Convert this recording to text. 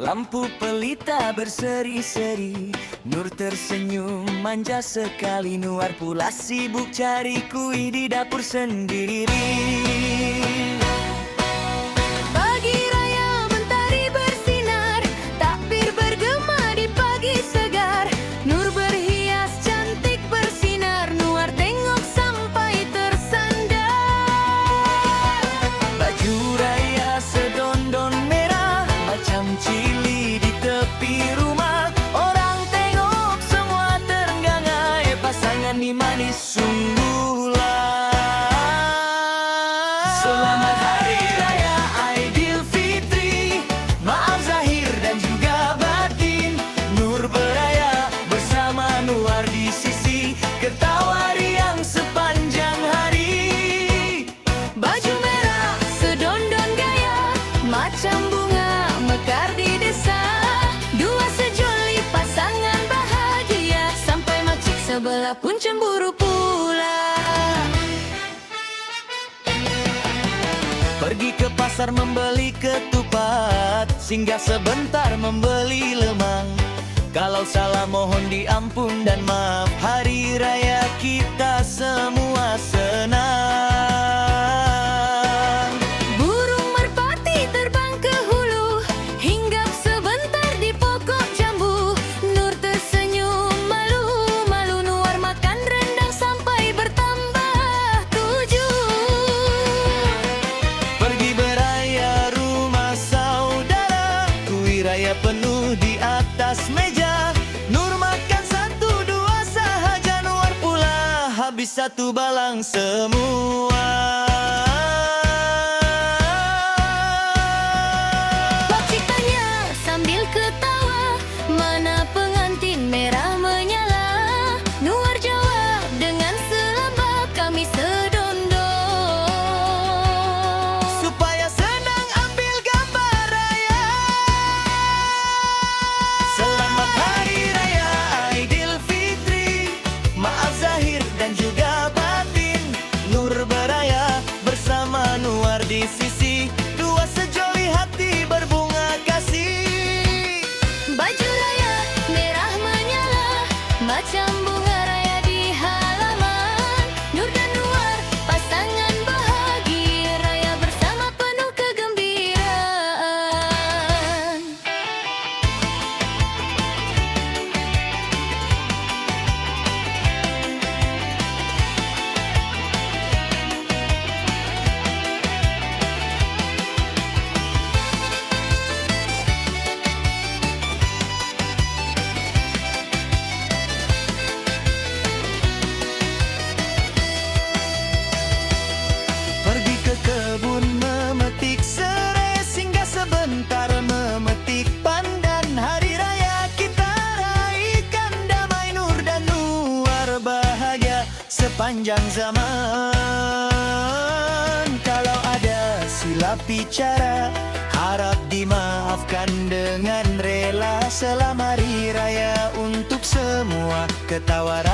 Lampu pelita berseri-seri, Nur tersenyum manja sekali. Nuar pula sibuk cari kuih di dapur sendiri. Pagi raya mentari bersinar, takbir bergema di pagi segar. Nur berhias cantik bersinar, Nuar tengok sampai tersandar. Baju raya sedondon merah, macam cili di tepi rumah. Orang tengok semua terenggang-enggang, pasangan ni manis sungguhlah. Selamat Hari Raya Aidilfitri, maaf zahir dan juga batin. Nur beraya bersama Nuar di sisi, ketawa riang sepanjang hari. Baju merah sedondon gaya, macam bunga mekar di desa. Dua sejoli pasangan bahagia, sampai makcik sebelah pun cemburu pula. Pergi ke pasar membeli ketupat, singgah sebentar membeli lemang. Kalau salah mohon diampun dan maaf, hari raya kita semua senang. Burung merpati terbang ke hulu, hinggap sebentar di pokok jambu. Nur tersenyum malu-malu, Nuar makan rendang sampai bertambah 7. Pergi beraya rumah saudara, kuih raya penuh di atas meja. Nur makan satu dua sahaja, Nuar pula habis satu balang semua. Pakcik tanya sambil ketawa, mana pengantin merah menyala? Nuar jawab dengan selamba, kami sedondon. Supaya senang ambil gambar raya. Selamat Hari Raya Aidilfitri, maaf zahir dan juga batin. Nur beraya bersama Nuar di sisi, dua sejoli hati berbunga kasih. Baju raya merah menyala, macam bunga raya di halaman. Nur dan Nuar pasangan bahagia, raya bersama penuh kegembiraan. Pergi ke kebun memetik serai, singgah sebentar memetik pandan. Hari raya kita raikan damai, Nur dan Nuar bahagia sepanjang zaman. Kalau ada silap bicara, harap dimaafkan dengan rela. Selamat Hari Raya untuk semua, ketawa